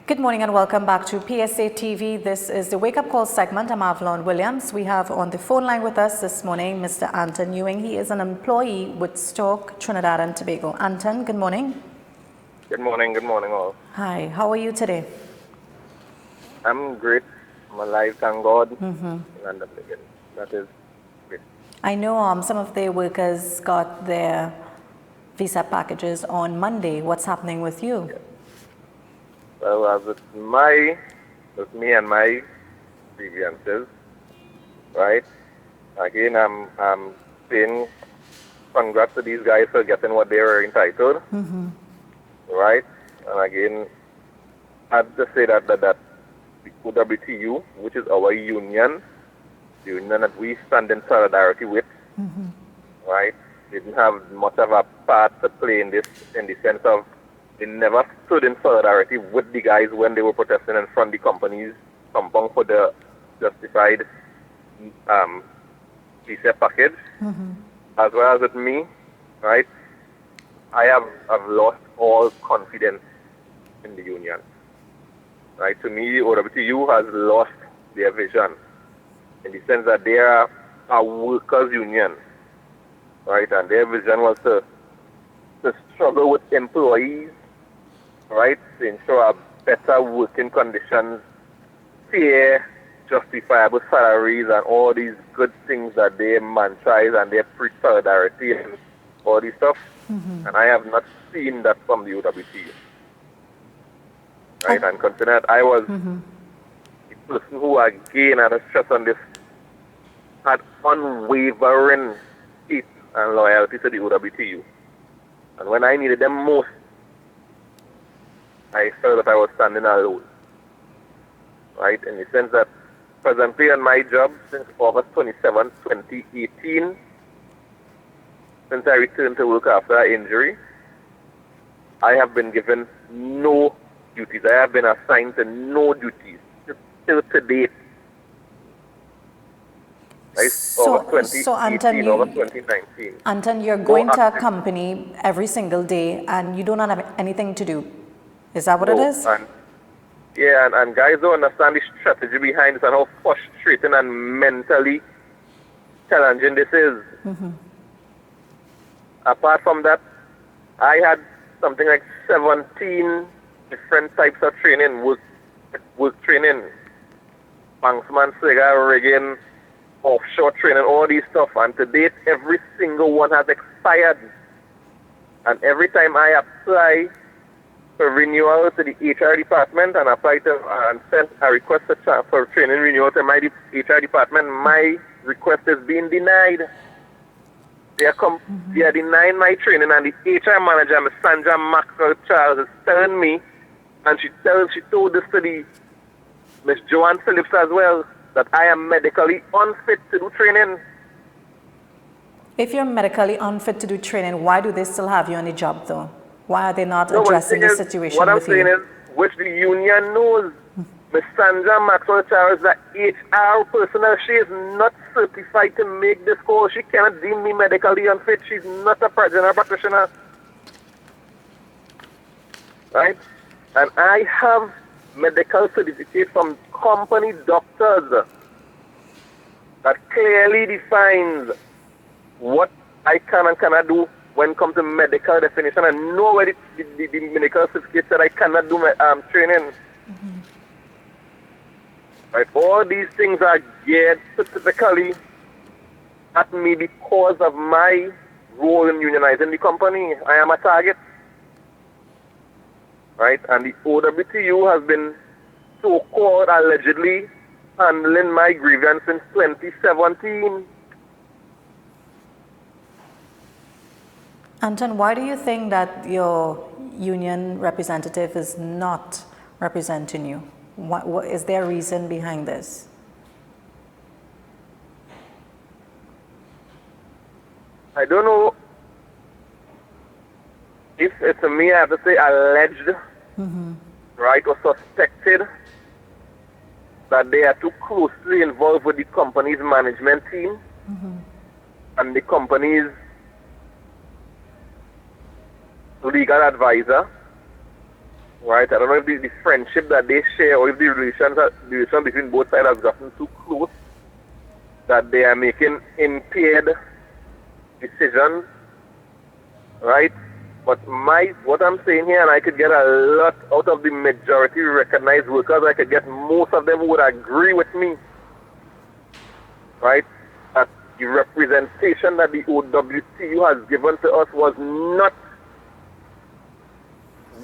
Good morning and welcome back to PSA TV. This is the Wake Up Call segment. I'm Avalon Williams. We have on the phone line with us this morning Mr. Anton Ewing. He is an employee with STORK, Trinidad and Tobago. Anton, good morning. Good morning all. Hi, how are you today? I'm great. I'm alive, thank God. And that is great. I know some of the workers got their visa packages on Monday. What's happening with you? Yes. Well, as with me and my grievances, right? Again, I'm saying congrats to these guys for getting what they were entitled, right? And again, I have to say that the OWTU, which is our union, the union that we stand in solidarity with, right, didn't have much of a part to play in this, in the sense of they never stood in solidarity with the guys when they were protesting in front of the company's compound for the justified visa package, as well as with me, right? I've lost all confidence in the union, right? To me, OWTU has lost their vision in the sense that they are a workers' union, right? And their vision was to struggle with employees, right, to ensure better working conditions, fair, justifiable salaries, and all these good things that they mantra and they preach solidarity and all this stuff. And I have not seen that from the OWTU. Right, and consider that I was the person who, again, and I stress on this, had unwavering faith and loyalty to the OWTU. And when I needed them most, I felt that I was standing alone. Right, in the sense that presently on my job since August 27, 2018, since I returned to work after an injury, I have been given no duties. I have been assigned to no duties till today. Right? So Anton, August 2019. Anton, you're going to a company every single day and you don't have anything to do. Is that what it is? And guys don't understand the strategy behind it and how frustrating and mentally challenging this is. Apart from that, I had something like 17 different types of training, work training, banksman, cigar rigging, offshore training, all these stuff. And to date, every single one has expired. And every time I apply for renewal to the HR department and apply to and send a request for training renewal to my HR department, my request is being denied. They are denying my training, and the HR manager, Ms. Sandra Maxwell Charles, is telling me, and she told this to the Ms. Joanne Phillips as well, that I am medically unfit to do training. If you're medically unfit to do training, why do they still have you on the job though? Why are they not addressing the situation with you? What I'm saying is, which the union knows, Ms. Sandra Maxwell Charles, the HR personnel, she is not certified to make this call. She cannot deem me medically unfit. She's not a general practitioner. Right? And I have medical certificate from company doctors that clearly defines what I can and cannot do when it comes to medical definition, and nowhere the medical certificate said I cannot do training. Right? All these things are geared specifically at me because of my role in unionizing the company. I am a target. Right? And the OWTU has been so-called allegedly handling my grievance since 2017. Anton, why do you think that your union representative is not representing you? What is there a reason behind this? I don't know if it's me, I have to say alleged, right, or suspected that they are too closely involved with the company's management team and the company's legal advisor, right? I don't know if the friendship that they share or if the relation between both sides has gotten too close that they are making impaired decisions, right? But what I'm saying here, and I could get a lot out of the majority recognized workers, I could get most of them who would agree with me, right? That the representation that the OWTU has given to us was not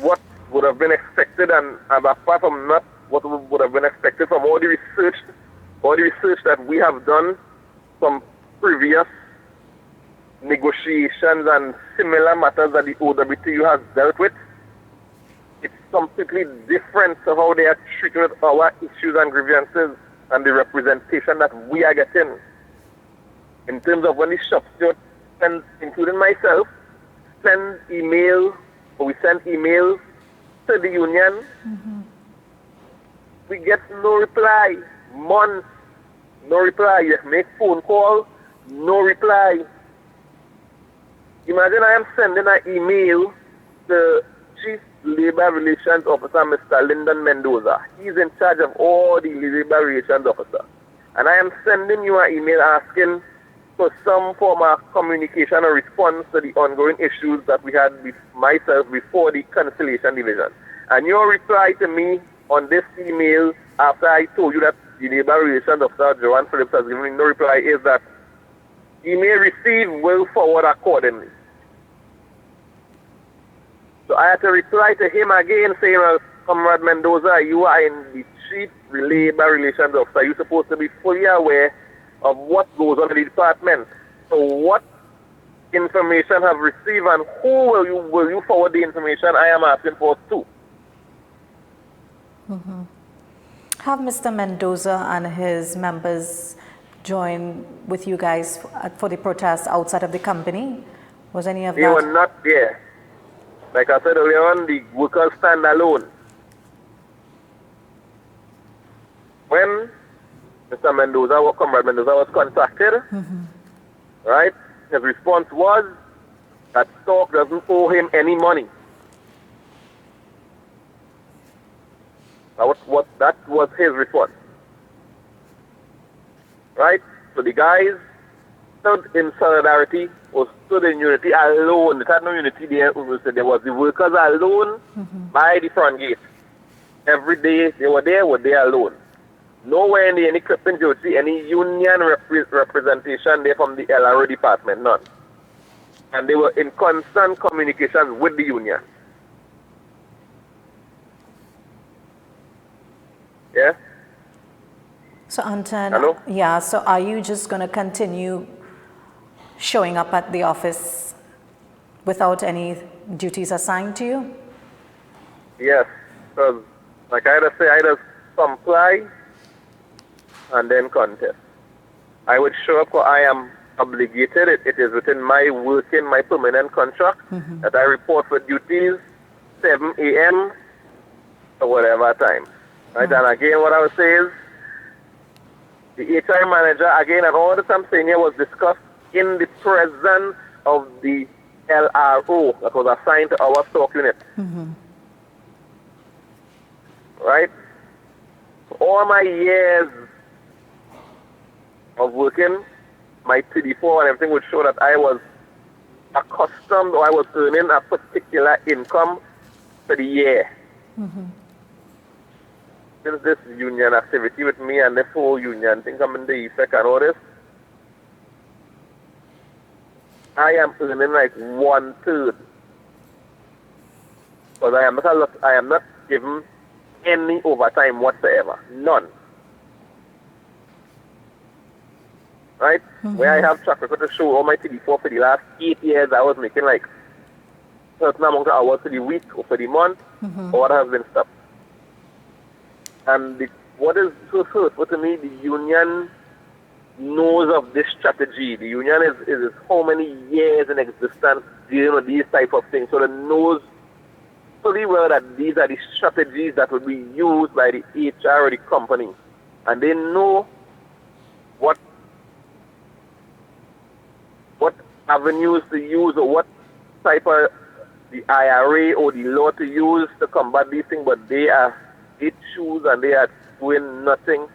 what would have been expected, and apart from not what would have been expected from all the research that we have done from previous negotiations and similar matters that the OWTU has dealt with. It's completely different to how they are treating our issues and grievances and the representation that we are getting. In terms of when the shop steward sends, including myself, we send emails to the union, we get no reply. Months, no reply. You make phone call, no reply. Imagine I am sending an email to Chief Labor Relations Officer, Mr. Lyndon Mendoza. He's in charge of all the Labor Relations Officer. And I am sending you an email asking for some form of communication or response to the ongoing issues that we had with myself before the Conciliation Division. And your reply to me on this email after I told you that the Labor Relations Officer, Joanne Phillips, has given me no reply is that email received will forward accordingly. So I had to reply to him again saying, well, Comrade Mendoza, you are in the Chief Labor Relations Officer. You're supposed to be fully aware of what goes on in the department. So what information have received and who will you forward the information I am asking for to? Have Mr. Mendoza and his members join with you guys for the protest outside of the company? Was any of that? They were not there. Like I said earlier on, the workers stand alone. When Mr. Mendoza or Comrade Mendoza was contacted, right, his response was that STORK doesn't owe him any money. That was his response. Right? So the guys stood in solidarity or stood in unity alone. They had no unity there. There was the workers alone by the front gate. Every day they were there alone. Nowhere in any clippings you would see any union representation there from the LRO department, none. And they were in constant communication with the union. Yeah? So Anton, Hello? yeah, so are you just going to continue showing up at the office without any duties assigned to you? Yes, because like I just say, I just comply and then contest. I would show up because I am obligated. It is within my working, my permanent contract that I report for duties 7 a.m. or whatever time. Right? And again, what I would say is, the HR manager, again, and all that I'm saying here was discussed in the presence of the LRO that was assigned to our STORK unit. Right? All my years of working, my PD4 and everything would show that I was accustomed or I was earning a particular income for the year. Since this union activity with me and this whole union thing coming into effect and all this, I am earning like 1/3. Because I am not given any overtime whatsoever. None. Right? Where I have track record to show all my PD4 for the last 8 years, I was making like certain amount of hours for the week or for the month, or what has been stopped. And what is so hurtful to me, the union knows of this strategy. The union is how many years in existence dealing with these type of things. So it knows fully well that these are the strategies that will be used by the HR or the company. And they know what avenues to use or what type of the IRA or the law to use to combat these things, but they choose and they are doing nothing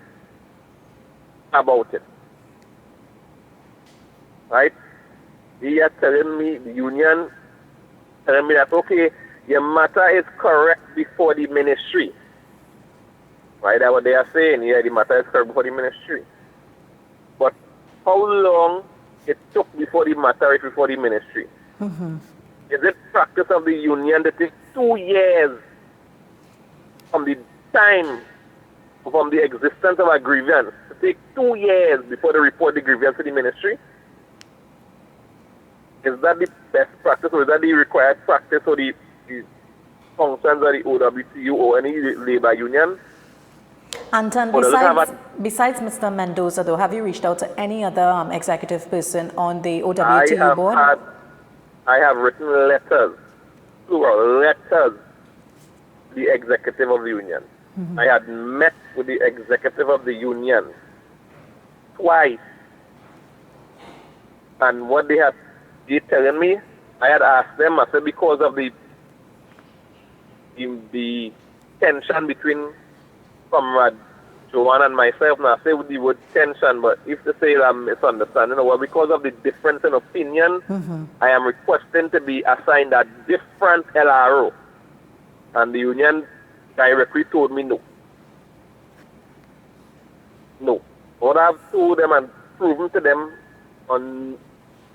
about it. Right? They are telling me, the union, telling me that, okay, your matter is correct before the ministry. Right? That's what they are saying. Yeah, the matter is correct before the ministry. But how long it took before the matter is before the ministry? Is it practice of the union to take 2 years from the time, from the existence of a grievance, to take 2 years before they report the grievance to the ministry? Is that the best practice, or is that the required practice for the functions of the OWTU or any labor union? Anton, besides Mr. Mendoza, though, have you reached out to any other executive person on the OWTU board? I have written letters, plural letters, to the executive of the union. I had met with the executive of the union twice. And what they telling me, I had asked them, I said, because of the tension between Comrade Joanne and myself, now I say with the word tension, but if they say I'm misunderstanding, well, because of the difference in opinion, I am requesting to be assigned a different LRO. And the union directly told me no. No. What I've told them and proven to them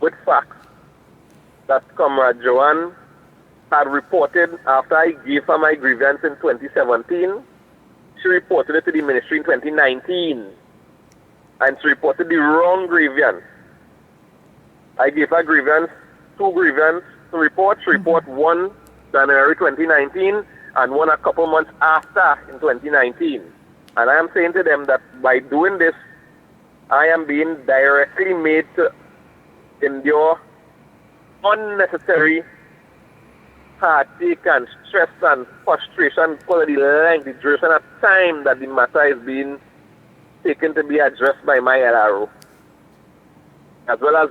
with facts that Comrade Joanne had reported after I gave her my grievance in 2017. She reported it to the ministry in 2019. And she reported the wrong grievance. I gave her two grievances to report. She reported one January 2019 and one a couple months after in 2019. And I am saying to them that by doing this, I am being directly made to endure unnecessary heartache and stress and frustration because of the length, the duration of time that the matter is being taken to be addressed by my LRO. As well as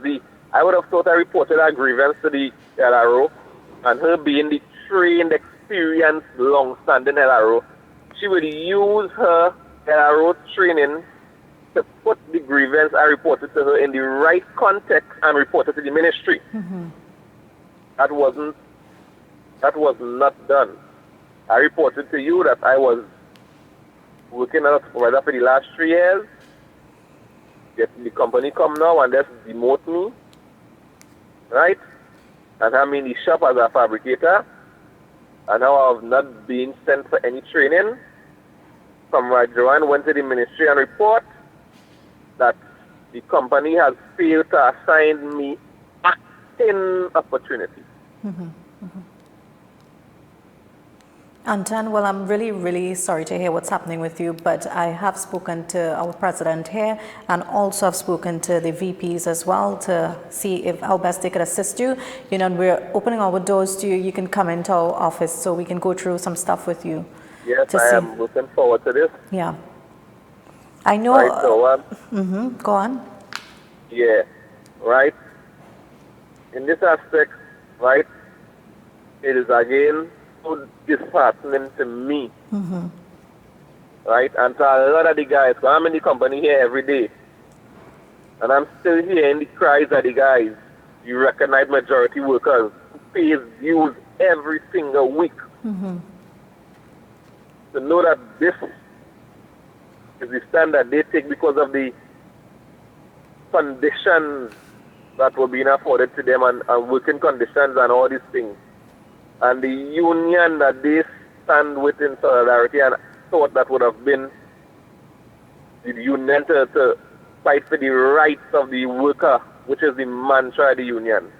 I would have thought I reported a grievance to the LRO, and her being the trained, experienced, long-standing LRO, she would use her LRO training to put the grievance I reported to her in the right context and report it to the ministry. That was not done. I reported to you that I was working as a supervisor for the last 3 years. Yet the company come now and just demote me, right? And I'm in the shop as a fabricator, and now I have not been sent for any training. Comrade Joanne went to the ministry and report that the company has failed to assign me acting opportunity. Anton, well, I'm really, really sorry to hear what's happening with you, but I have spoken to our president here and also have spoken to the VPs as well to see how best they could assist you. You know, we're opening our doors to you. You can come into our office so we can go through some stuff with you. Yes, I am looking forward to this. Yeah. I know. Right, so, go on. Yeah, right. In this aspect, right, it is again so disheartening to me, right, and to a lot of the guys. So I'm in the company here every day, and I'm still hearing the cries of the guys. You recognize majority workers who pays dues every single week. To know that this is the standard they take because of the conditions that were being afforded to them and working conditions and all these things. And the union that they stand with in solidarity, and thought that would have been the union to fight for the rights of the worker, which is the mantra of the union,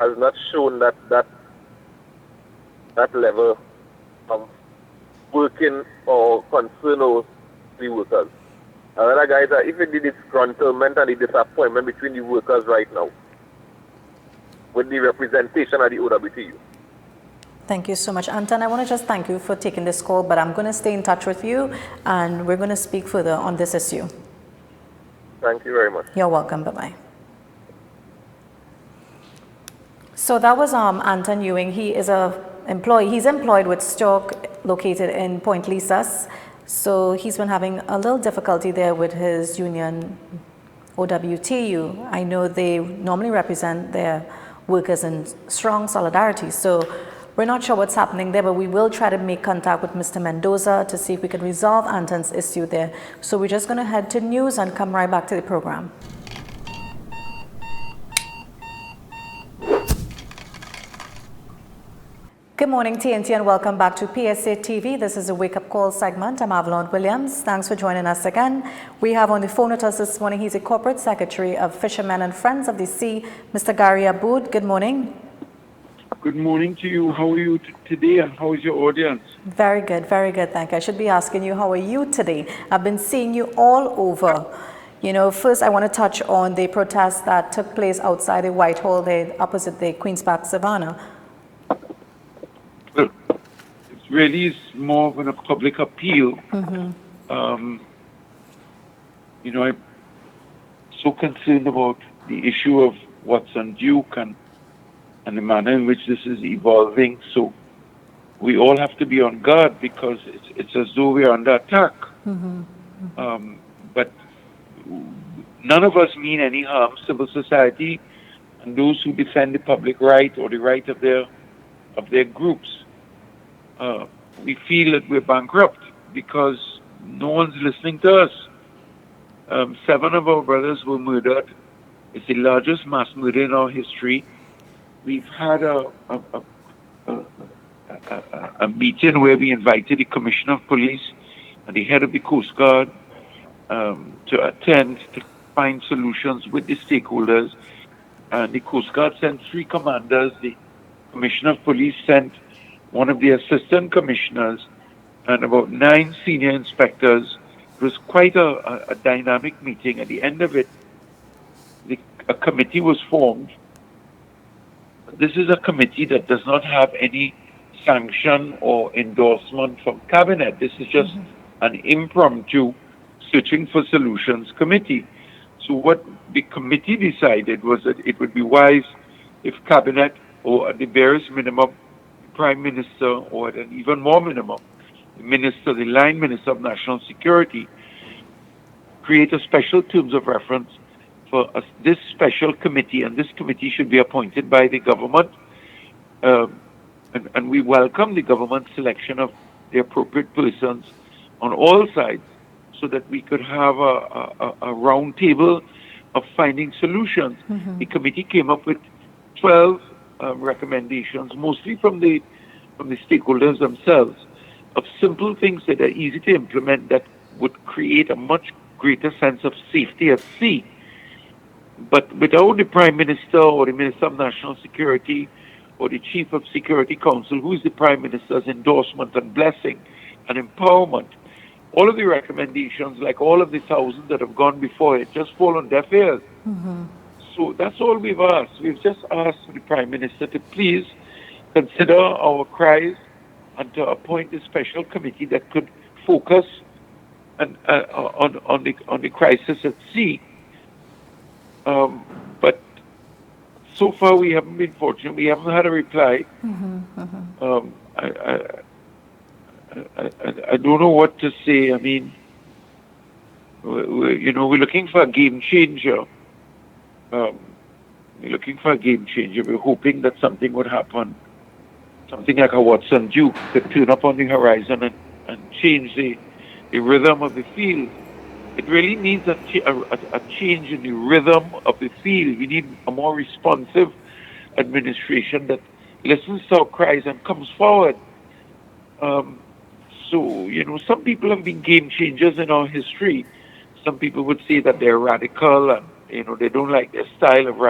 has not shown that level of working or concern of the workers. Other guys, if it did disgruntlement and the disappointment between the workers right now, with the representation of the OWTU. Thank you so much, Anton. I want to just thank you for taking this call, but I'm going to stay in touch with you and we're going to speak further on this issue. Thank you very much. You're welcome. Bye-bye. So that was Anton Ewing. He is he's employed with STORK located in Point Lisas. So he's been having a little difficulty there with his union OWTU. I know they normally represent their workers in strong solidarity. So we're not sure what's happening there, but we will try to make contact with Mr. Mendoza to see if we can resolve Anton's issue there. So we're just going to head to news and come right back to the program. Good morning, TNT, and welcome back to PSA TV. This is a wake-up call segment. I'm Avalon Williams. Thanks for joining us again. We have on the phone with us this morning, he's a corporate secretary of Fishermen and Friends of the Sea, Mr. Gary Aboud. Good morning. Good morning to you. How are you today, and how is your audience? Very good, thank you. I should be asking you, how are you today? I've been seeing you all over. You know, first I want to touch on the protest that took place outside the Whitehall there, opposite the Queen's Park Savannah. Well, it really is more of a public appeal. You know, I'm so concerned about the issue of what's on Duke and the manner in which this is evolving. So we all have to be on guard, because it's as though we're under attack. But none of us mean any harm. Civil society and those who defend the public right or the right of their groups, we feel that we're bankrupt because no one's listening to us. 7 of our brothers were murdered. It's the largest mass murder in our history. We've had a meeting where we invited the Commissioner of Police and the head of the Coast Guard to attend to find solutions with the stakeholders. And the Coast Guard sent 3 commanders. The Commissioner of Police sent one of the assistant commissioners and about 9 senior inspectors. It was quite a dynamic meeting. At the end of it, a committee was formed. This is a committee that does not have any sanction or endorsement from cabinet. This is just an impromptu searching for solutions committee. So what the committee decided was that it would be wise if cabinet, or at the barest minimum, Prime Minister, or at an even more minimum, the line Minister of National Security, create a special terms of reference for this special committee, and this committee should be appointed by the government. And we welcome the government's selection of the appropriate persons on all sides, so that we could have a round table of finding solutions. The committee came up with 12 recommendations, mostly from the stakeholders themselves, of simple things that are easy to implement that would create a much greater sense of safety at sea. But without the Prime Minister or the Minister of National Security or the Chief of Security Council, who is the Prime Minister's endorsement and blessing and empowerment, all of the recommendations, like all of the thousands that have gone before it, just fall on deaf ears. So that's all we've asked. We've just asked the Prime Minister to please consider our cries and to appoint a special committee that could focus on the crisis at sea. But so far we haven't been fortunate. We haven't had a reply. I don't know what to say. I mean, we're looking for a game changer. We're hoping that something would happen. Something like a Watson Duke could turn up on the horizon and change the rhythm of the field. It really needs a change in the rhythm of the field. We need a more responsive administration that listens to our cries and comes forward. So, some people have been game changers in our history. Some people would say that they're radical and, they don't like their style of a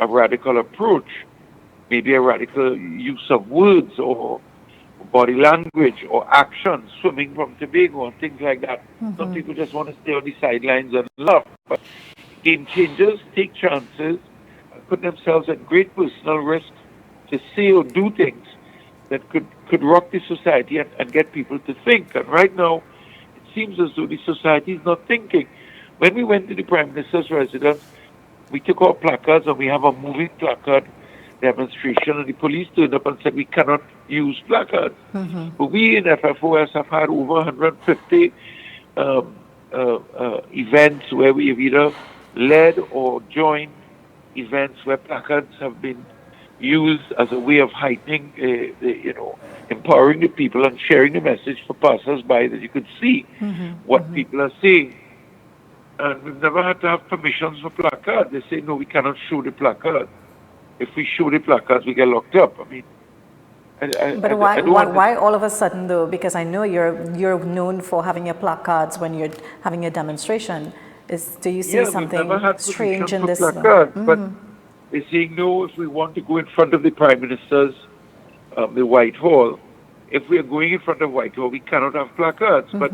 radical approach. Maybe a radical use of words or body language or action, swimming from Tobago and things like that. Some people just want to stay on the sidelines and laugh. But game changers take chances and put themselves at great personal risk to say or do things that could rock the society and get people to think. And right now, it seems as though the society is not thinking. When we went to the Prime Minister's residence, we took our placards and we have a moving placard demonstration, and the police turned up and said we cannot use placards. But we in FFOS have had over 150 events where we have either led or joined events where placards have been used as a way of heightening, empowering the people and sharing the message for passers-by that you could see what people are saying. And we've never had to have permissions for placards. They say, no, we cannot show the placards. If we show the placards, we get locked up. I mean, But why all of a sudden though? Because I know you're known for having your placards when you're having a demonstration. Do you see something strange in this? Placards, but they're saying no. If we want to go in front of the Prime Minister's, the Whitehall, if we are going in front of Whitehall, we cannot have placards. But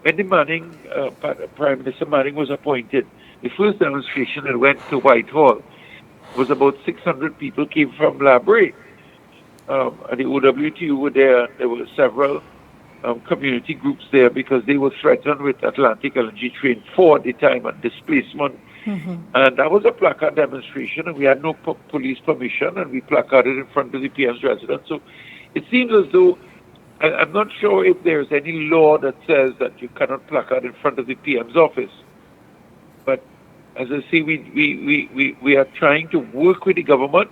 when the Prime Minister Manning was appointed, the first demonstration that went to Whitehall was about 600 people came from Labray. And the OWTU were there. There were several community groups there because they were threatened with Atlantic LNG Train 4 at the time and displacement. And that was a placard demonstration, and we had no police permission, and we placarded in front of the PM's residence. So it seems as though, I'm not sure if there's any law that says that you cannot placard in front of the PM's office. But as I say, we are trying to work with the government.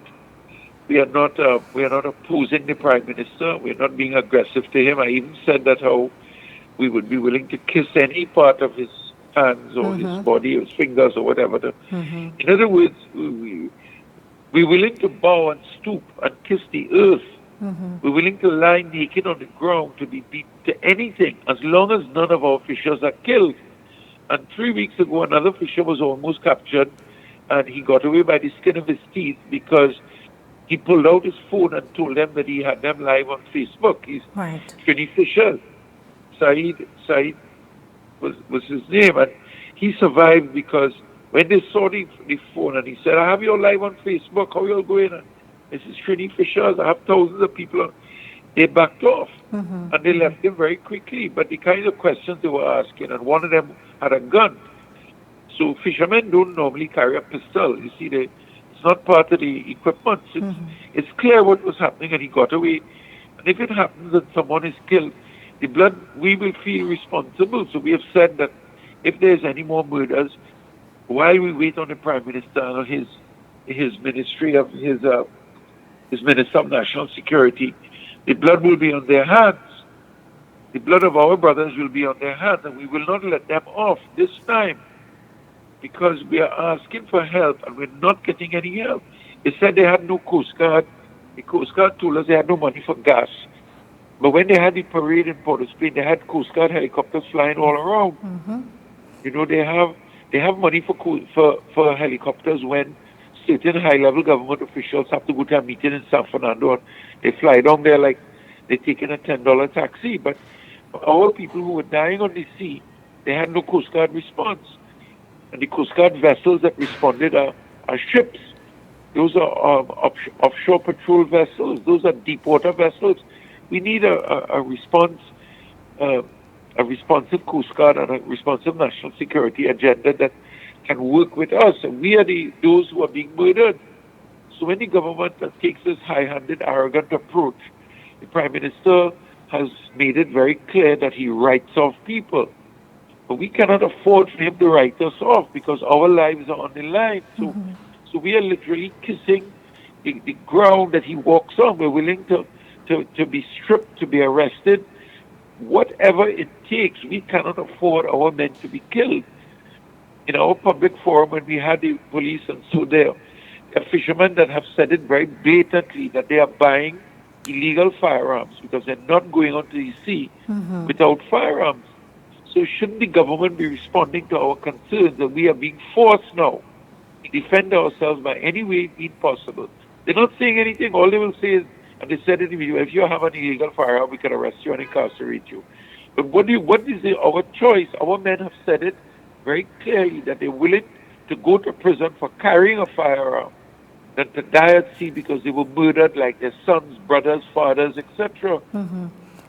We are not opposing the Prime Minister. We are not being aggressive to him. I even said that how we would be willing to kiss any part of his hands or his body, or his fingers, or whatever. In other words, we're willing to bow and stoop and kiss the earth. We're willing to lie naked on the ground to be beat to anything, as long as none of our fishers are killed. And 3 weeks ago, another fisher was almost captured, and he got away by the skin of his teeth because he pulled out his phone and told them that he had them live on Facebook. He's Trini Fisher. Saeed was his name, and he survived because when they saw the phone and he said, I have you all live on Facebook, how you all going? And this is Trini Fisher, I have thousands of people on. They backed off and they left him very quickly. But the kind of questions they were asking, and one of them had a gun. So fishermen don't normally carry a pistol. You see, it's not part of the equipment. It's clear what was happening, and he got away. And if it happens that someone is killed, the blood, we will feel responsible. So we have said that if there's any more murders, while we wait on the Prime Minister and his ministry of his Minister of National Security, the blood will be on their hands. The blood of our brothers will be on their hands, and we will not let them off this time because we are asking for help and we're not getting any help. They said they had no Coast Guard. The Coast Guard told us they had no money for gas. But when they had the parade in Port-au-Spain, they had Coast Guard helicopters flying all around. You know, they have money for helicopters when certain high-level government officials have to go to a meeting in San Fernando, and they fly down there like they're taking a $10 taxi. But our people who were dying on the sea, they had no Coast Guard response. And the Coast Guard vessels that responded are ships. Those are offshore patrol vessels. Those are deep water vessels. We need a response, a responsive Coast Guard and a responsive national security agenda that can work with us. And we are those who are being murdered. So when the government takes this high-handed, arrogant approach, the Prime Minister has made it very clear that he writes off people. But we cannot afford for him to write us off because our lives are on the line. So we are literally kissing the ground that he walks on. We're willing to be stripped, to be arrested. Whatever it takes, we cannot afford our men to be killed. In our public forum, when we had the police, and so there are fishermen that have said it very blatantly that they are buying illegal firearms because they're not going onto the sea without firearms. So shouldn't the government be responding to our concerns that we are being forced now to defend ourselves by any way possible? They're not saying anything. All they will say is, and they said in the video, if you have an illegal firearm, we can arrest you and incarcerate you. But what is our choice? Our men have said it very clearly that they're willing to go to prison for carrying a firearm than to die at sea because they were murdered like their sons, brothers, fathers, etc.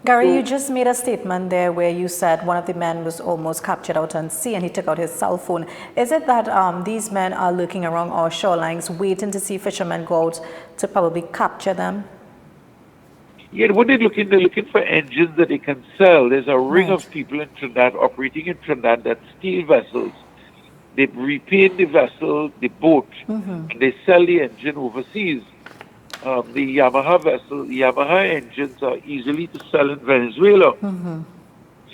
Gary, you just made a statement there where you said one of the men was almost captured out on sea and he took out his cell phone. Is it that these men are lurking around our shorelines waiting to see fishermen go out to probably capture them? Yeah, what they're looking for engines that they can sell. There's a ring Right. of people in Trinidad, operating in Trinidad, that steal vessels. They repaint the vessel, the boat, and they sell the engine overseas. The Yamaha engines are easily to sell in Venezuela.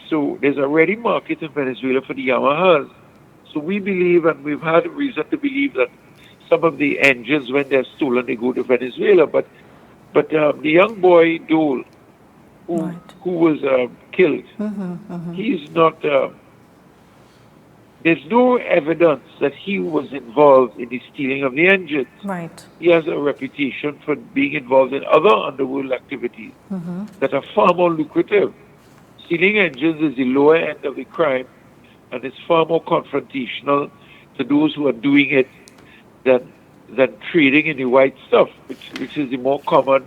So there's a ready market in Venezuela for the Yamahas. So we believe, and we've had reason to believe, that some of the engines, when they're stolen, they go to Venezuela. But the young boy Dole, who was killed, he's not. There's no evidence that he was involved in the stealing of the engines. Right. He has a reputation for being involved in other underworld activities that are far more lucrative. Stealing engines is the lower end of the crime, and it's far more confrontational to those who are doing it than trading in the white stuff, which is the more common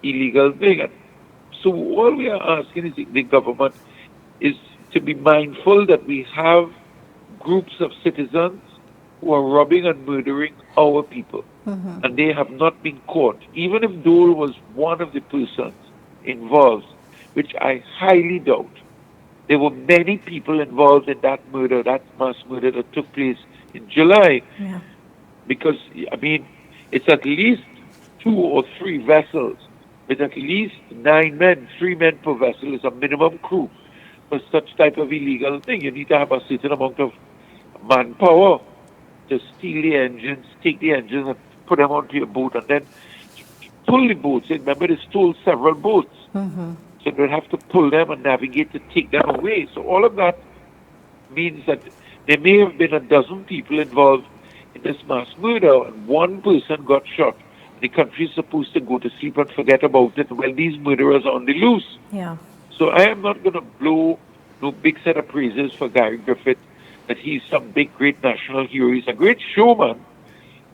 illegal thing. And so all we are asking is the government is to be mindful that we have groups of citizens who are robbing and murdering our people, and they have not been caught. Even if Dole was one of the persons involved, which I highly doubt, there were many people involved in that murder, that mass murder that took place in July. Yeah. Because, I mean, it's at least 2 or 3 vessels with at least 9 men. 3 men per vessel is a minimum crew for such type of illegal thing. You need to have a certain amount of manpower to steal the engines, take the engines and put them onto your boat, and then pull the boats. Remember, they stole several boats. So they'll have to pull them and navigate to take them away. So all of that means that there may have been a dozen people involved in this mass murder, and one person got shot. The country is supposed to go to sleep and forget about it while these murderers are on the loose. Yeah. So I am not going to blow no big set of praises for Gary Griffith, that he's some big, great national hero. He's a great showman.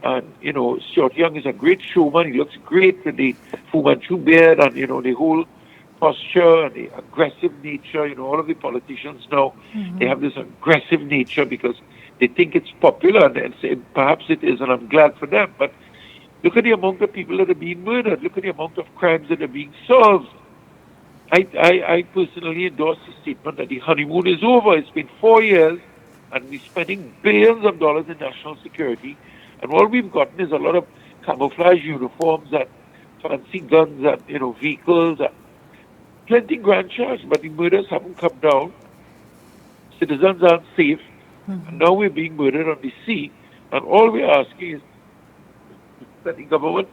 And, you know, Stuart Young is a great showman. He looks great with the Fu Manchu beard and, you know, the whole posture and the aggressive nature. You know, all of the politicians now, they have this aggressive nature because they think it's popular, and say, perhaps it is, and I'm glad for them. But look at the amount of people that are being murdered. Look at the amount of crimes that are being solved. I personally endorse the statement that the honeymoon is over. It's been 4 years, and we're spending billions of dollars in national security, and all we've gotten is a lot of camouflage uniforms and fancy guns and, you know, vehicles and plenty grand charge, but the murders haven't come down. Citizens aren't safe, and now we're being murdered on the sea, and all we're asking is that the government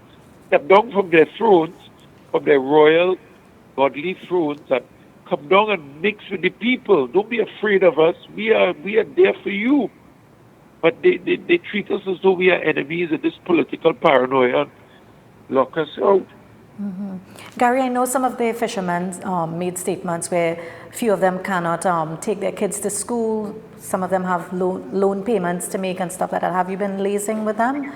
step down from their thrones, from their royal, godly thrones, and come down and mix with the people. Don't be afraid of us. We are there for you. But they treat us as though we are enemies of this political paranoia and lock us out. Gary, I know some of the fishermen made statements where a few of them cannot take their kids to school. Some of them have loan payments to make and stuff like that. Have you been liaising with them?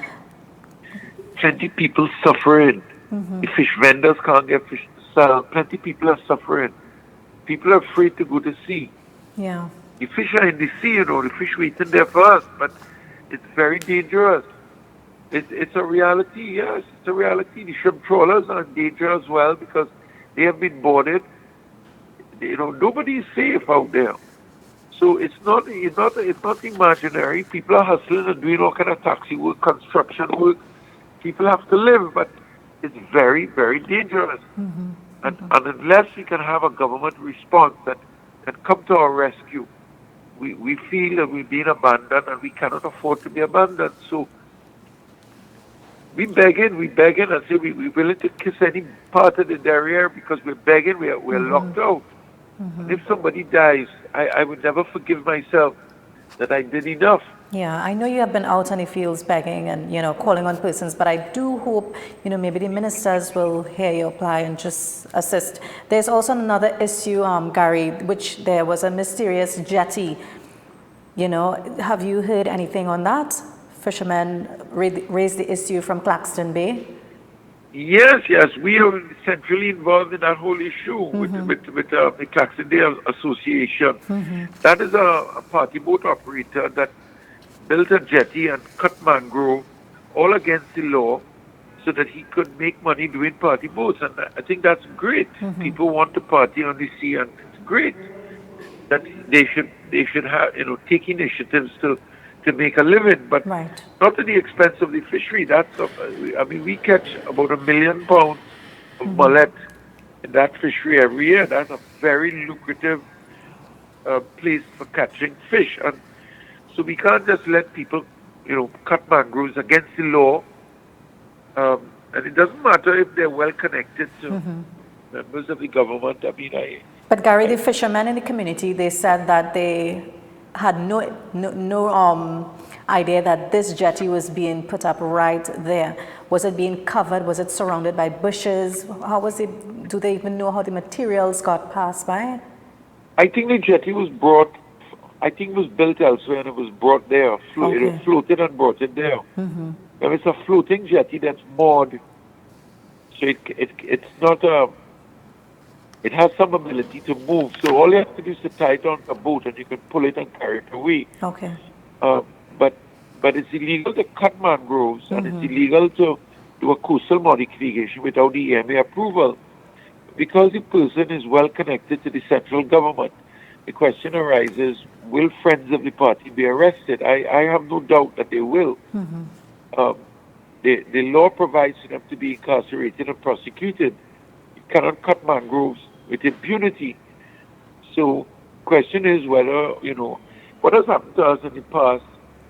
Plenty people suffering. The fish vendors can't get fish to sell. Plenty people are suffering. People are afraid to go to sea. Yeah. The fish are in the sea, you know, the fish waiting there for us, but it's very dangerous. It's a reality, yes, it's a reality. The shrimp trawlers are in danger as well because they have been boarded. You know, nobody is safe out there. So it's not imaginary. People are hustling and doing all kind of taxi work, construction work. People have to live, but it's very, very dangerous. And unless we can have a government response that can come to our rescue, we feel that we're being abandoned and we cannot afford to be abandoned. So we begging and say we're willing to kiss any part of the derriere because we're begging, we're locked out. And if somebody dies, I would never forgive myself that I did enough. Yeah, I know you have been out on the fields begging and, you know, calling on persons, but I do hope, you know, maybe the ministers will hear your apply and just assist. There's also another issue, Gary, which there was a mysterious jetty. You know, have you heard anything on that? Fishermen raised the issue from Claxton Bay. Yes, we are centrally involved in that whole issue with the Claxondale Association. That is a party boat operator that built a jetty and cut mangrove all against the law so that he could make money doing party boats. And I think that's great. People want to party on the sea, and it's great that they should have, take initiatives to make a living, but Right. not at the expense of the fishery. We catch about £1 million of mullet in that fishery every year. That's a very lucrative place for catching fish, and so we can't just let people, cut mangroves against the law. And it doesn't matter if they're well connected to members of the government. But Gary, the fishermen in the community, they said that they had no idea that this jetty was being put up right there. Was it being covered? Was it surrounded by bushes? How was it? Do they even know how the materials got passed by it? I think the jetty was built elsewhere and it was brought there. It floated and brought it there. It's a floating jetty that's moored, so it's not it has some ability to move. So all you have to do is to tie it on a boat and you can pull it and carry it away. Okay. But it's illegal to cut mangroves and it's illegal to do a coastal modification without the EMA approval. Because the person is well connected to the central government, the question arises, will friends of the party be arrested? I have no doubt that they will. The law provides for them to be incarcerated and prosecuted. You cannot cut mangroves with impunity. So question is whether, what has happened to us in the past,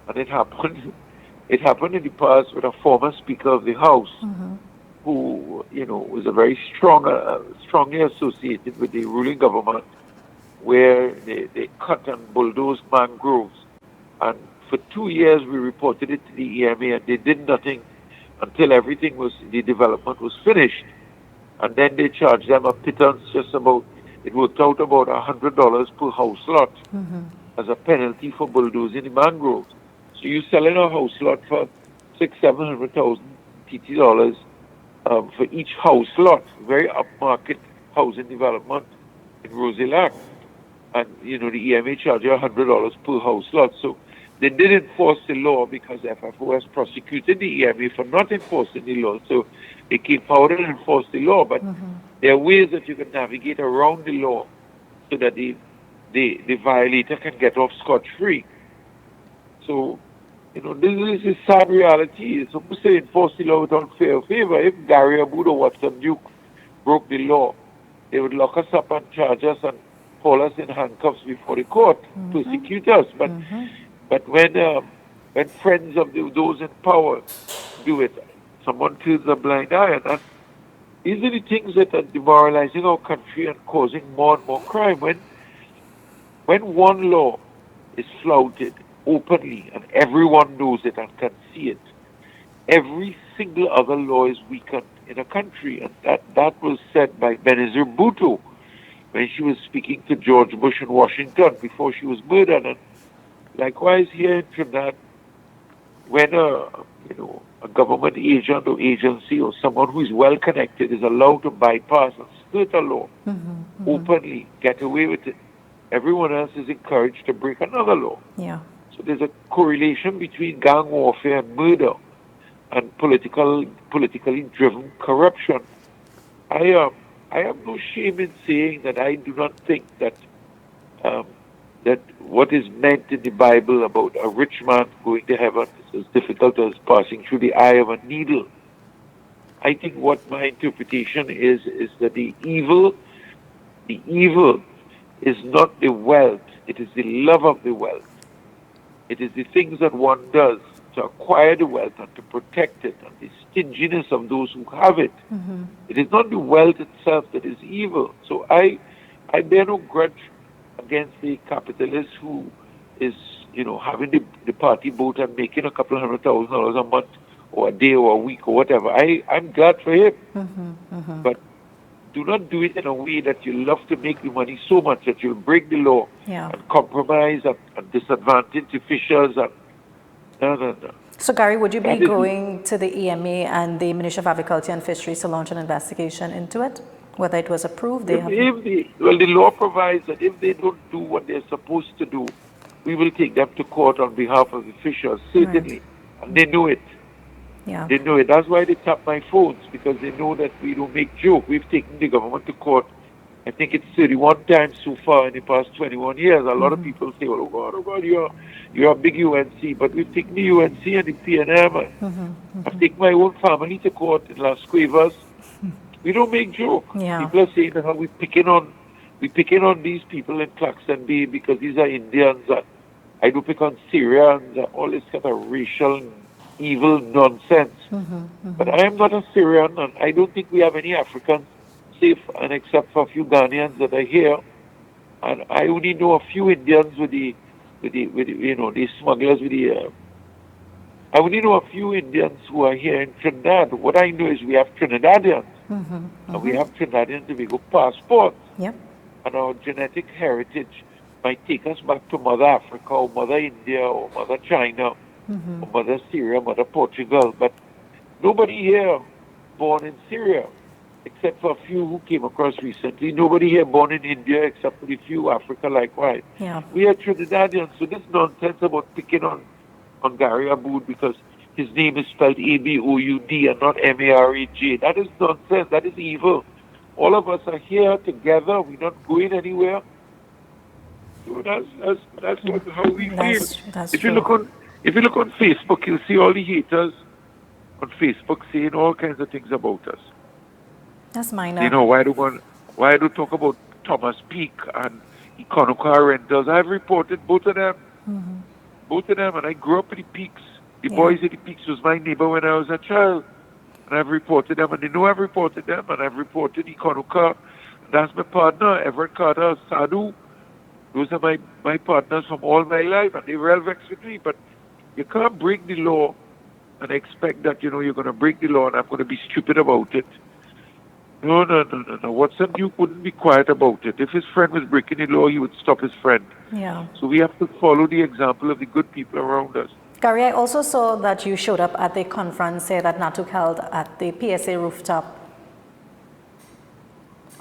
and it happened in the past with a former Speaker of the House, who, was a very strongly associated with the ruling government, where they cut and bulldozed mangroves. And for 2 years we reported it to the EMA and they did nothing until the development was finished. And then they charged them a pittance, it worked out about $100 per house lot as a penalty for bulldozing the mangroves. So you're selling a house lot for $600,000-700,000 TT dollars for each house lot, very upmarket housing development in Rosillac. And, the EMA charged you $100 per house lot. So they did enforce the law because FFO has prosecuted the EMA for not enforcing the law. So they came forward and enforced the law. But there are ways that you can navigate around the law so that the violator can get off scot-free. So, this is a sad reality. It's supposed to enforce the law without fair favor. If Gary Aboud or Watson Duke broke the law, they would lock us up and charge us and hold us in handcuffs before the court, persecute us. But when friends of those in power do it, someone turns a blind eye. And these are the things that are demoralizing our country and causing more and more crime. When one law is flouted openly and everyone knows it and can see it, every single other law is weakened in a country. And that was said by Benazir Bhutto when she was speaking to George Bush in Washington before she was murdered. And likewise here in Trinidad, when a government agent or agency or someone who is well connected is allowed to bypass and skirt a law openly, get away with it, everyone else is encouraged to break another law. Yeah. So there's a correlation between gang warfare and murder and politically driven corruption. I have no shame in saying that I do not think that that what is meant in the Bible about a rich man going to heaven is as difficult as passing through the eye of a needle. I think what my interpretation is that the evil is not the wealth, it is the love of the wealth. It is the things that one does to acquire the wealth and to protect it, and the stinginess of those who have it. It is not the wealth itself that is evil. So I bear no grudge against the capitalist who is, having the party boat and making a couple $100,000 a month or a day or a week or whatever. I'm glad for him. But do not do it in a way that you love to make the money so much that you'll break the law and compromise and disadvantage the fishers. No. So, Gary, would you be That is- going to the EMA and the Ministry of Agriculture and Fisheries to launch an investigation into it? Whether it was approved, they have... the law provides that if they don't do what they're supposed to do, we will take them to court on behalf of the fishers, certainly. And they know it. Yeah. They know it. That's why they tap my phones, because they know that we don't make joke. We've taken the government to court. I think it's 31 times so far in the past 21 years. A lot of people say, oh God, you're a big UNC. But we've taken the UNC and the PNM. I've taken my own family to court in Las Cuevas. We don't make joke. Yeah. People are saying how we picking on these people in Claxton Bay because these are Indians. I do pick on Syrians, all this kind of racial evil nonsense. But I am not a Syrian, and I don't think we have any Africans safe, and except for a few Ghanaians that are here. And I only know a few Indians with the smugglers with the. I only know a few Indians who are here in Trinidad. What I know is we have Trinidadians, and we have Trinidadian Tobago passports. Yep. And our genetic heritage might take us back to Mother Africa or Mother India or Mother China or Mother Syria, Mother Portugal. But nobody here born in Syria, except for a few who came across recently. Nobody here born in India, except for the few Africa likewise. Yeah. We are Trinidadians, so this nonsense about picking on Gary Aboud because his name is spelled A-B-O-U-D and not M-A-R-E-J. That is nonsense. That is evil. All of us are here together. We're not going anywhere. So that's how we feel. That's If you look on Facebook, you'll see all the haters on Facebook saying all kinds of things about us. That's minor. You know, why do talk about Thomas Peak and Econocar Rentals? I've reported both of them. Both of them, and I grew up with the Peaks. The boys at the Peaks was my neighbor when I was a child. And I've reported them, and they know I've reported them, and I've reported Econocar. That's my partner, Everett Carter, Sadhu. Those are my partners from all my life, and they're well vexed with me. But you can't break the law and expect that, you're going to break the law and I'm going to be stupid about it. No. Watson Duke wouldn't be quiet about it. If his friend was breaking the law, he would stop his friend. Yeah. So we have to follow the example of the good people around us. Gary, I also saw that you showed up at the conference here that NATUC held at the PSA rooftop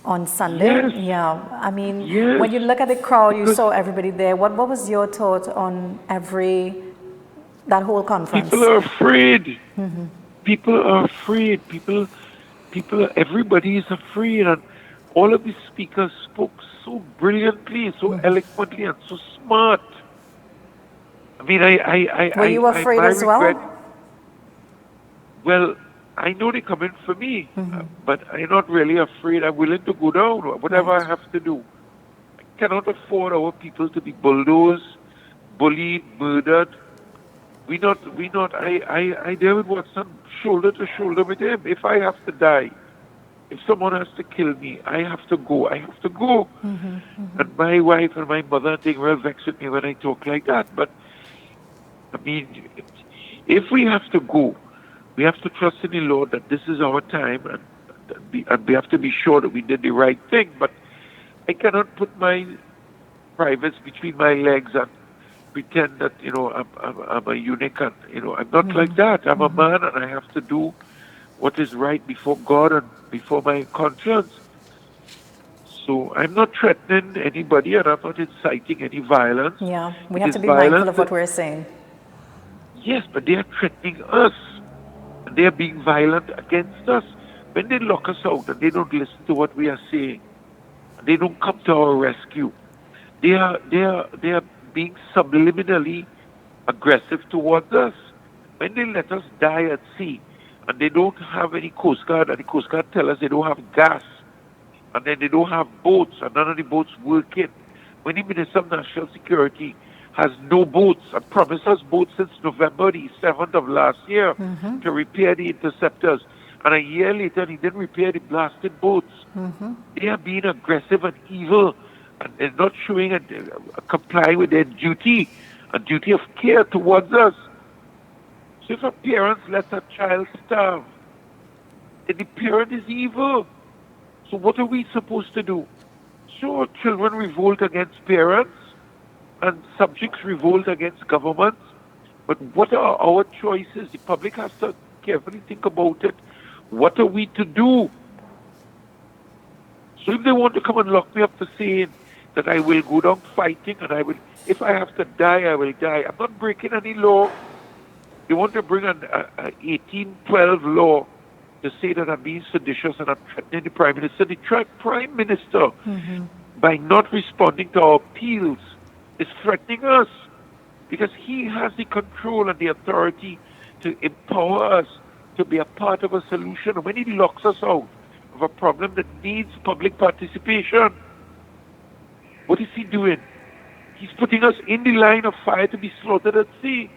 on Sunday. Yes. Yeah. I mean, Yes. when you look at the crowd, you saw everybody there. What was your thought on that whole conference? People are afraid. People are afraid. Everybody is afraid. And all of the speakers spoke so brilliantly, so eloquently, and so smart. I mean, Were you afraid as well? Well, I know they're coming for me, but I'm not really afraid. I'm willing to go down, whatever I have to do. I cannot afford our people to be bulldozed, bullied, murdered. I deal with Watson shoulder to shoulder with him. If I have to die, if someone has to kill me, I have to go. And my wife and my mother, they were vexed with me when I talk like that. But, I mean, if we have to go, we have to trust in the Lord that this is our time, and we have to be sure that we did the right thing. But I cannot put my privates between my legs and pretend that, I'm a eunuch, and, I'm not like that. I'm a man, and I have to do what is right before God and before my conscience. So I'm not threatening anybody, and I'm not inciting any violence. Yeah, we have to be mindful of what we're saying. Yes, but they are threatening us. They are being violent against us. When they lock us out and they don't listen to what we are saying, they don't come to our rescue. They are being subliminally aggressive towards us. When they let us die at sea, and they don't have any Coast Guard, and the Coast Guard tell us they don't have gas, and then they don't have boats, and none of the boats working. When the Minister of National Security has no boats and promised us boats since November the 7th of last year to repair the interceptors, and a year later he didn't repair the blasted boats. They are being aggressive and evil, and they're not showing complying with their duty, a duty of care towards us. So if a parent lets a child starve, then the parent is evil. So what are we supposed to do? So children revolt against parents, and subjects revolt against governments. But what are our choices? The public has to carefully think about it. What are we to do? So if they want to come and lock me up for saying that I will go down fighting and I will, if I have to die, I will die. I'm not breaking any law. They want to bring an 1812 law to say that I'm being seditious and I'm threatening the Prime Minister. The Prime Minister, by not responding to our appeals, is threatening us because he has the control and the authority to empower us to be a part of a solution. And when he locks us out of a problem that needs public participation, what is he doing? He's putting us in the line of fire to be slaughtered at sea.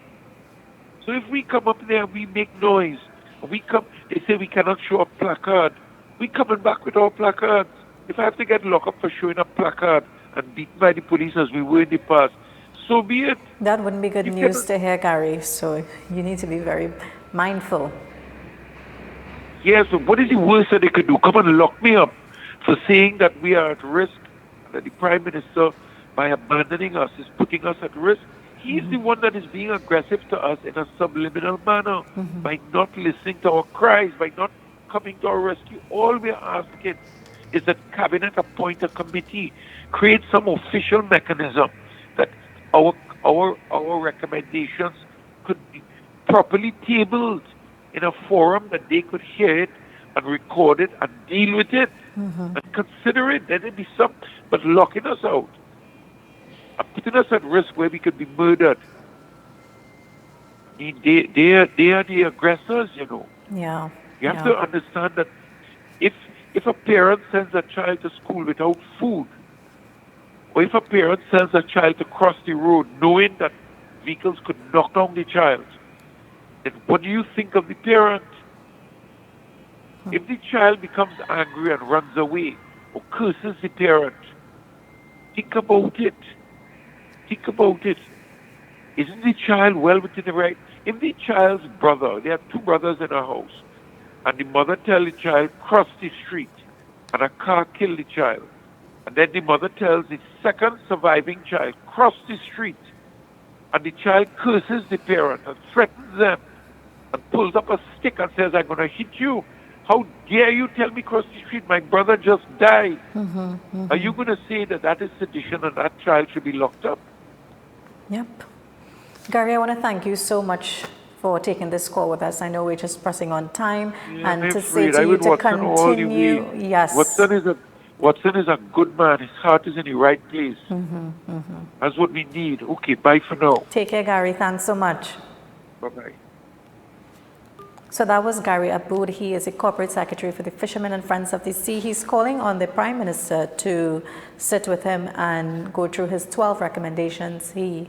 So if we come up there and we make noise, they say we cannot show a placard. We coming back with our placards. If I have to get locked up for showing a placard and beaten by the police as we were in the past, so be it. That wouldn't be good news to hear, Gary. So you need to be very mindful. Yes, but what is the worst that they could do? Come and lock me up for saying that we are at risk, that the Prime Minister, by abandoning us, is putting us at risk. He's the one that is being aggressive to us in a subliminal manner by not listening to our cries, by not coming to our rescue. All we're asking is that Cabinet appoint a committee, create some official mechanism that our recommendations could be properly tabled in a forum that they could hear it and record it and deal with it and consider it. Then it'd be some, but locking us out and putting us at risk where we could be murdered. I mean, they are the aggressors, you know. Yeah. You have to understand that if a parent sends a child to school without food, or if a parent sends a child to cross the road knowing that vehicles could knock down the child, then what do you think of the parent? If the child becomes angry and runs away or curses the parent, think about it. Think about it. Isn't the child well within the right? If the child's brother, there are two brothers in a house, and the mother tells the child, cross the street, and a car killed the child, and then the mother tells the second surviving child, cross the street, and the child curses the parent and threatens them, and pulls up a stick and says, I'm going to hit you. How dare you tell me cross the street? My brother just died. Are you going to say that that is sedition and that child should be locked up? Yep. Gary, I want to thank you so much for taking this call with us. I know we're just pressing on time, and to say to you to continue. Yes. Watson is a good man. His heart is in the right place. That's what we need. Okay, bye for now. Take care, Gary. Thanks so much. Bye-bye. So that was Gary Aboud. He is a corporate secretary for the Fishermen and Friends of the Sea. He's calling on the Prime Minister to sit with him and go through his 12 recommendations he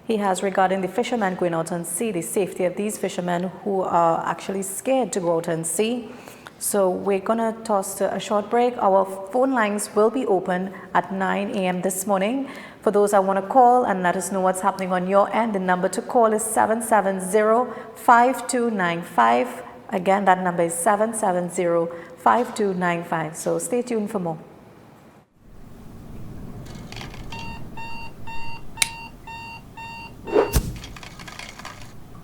has regarding the fishermen going out on sea, the safety of these fishermen who are actually scared to go out on sea. So we're going to toss to a short break. Our phone lines will be open at 9 a.m. this morning. For those that want to call and let us know what's happening on your end, the number to call is 770-5295. Again, that number is 770-5295. So stay tuned for more.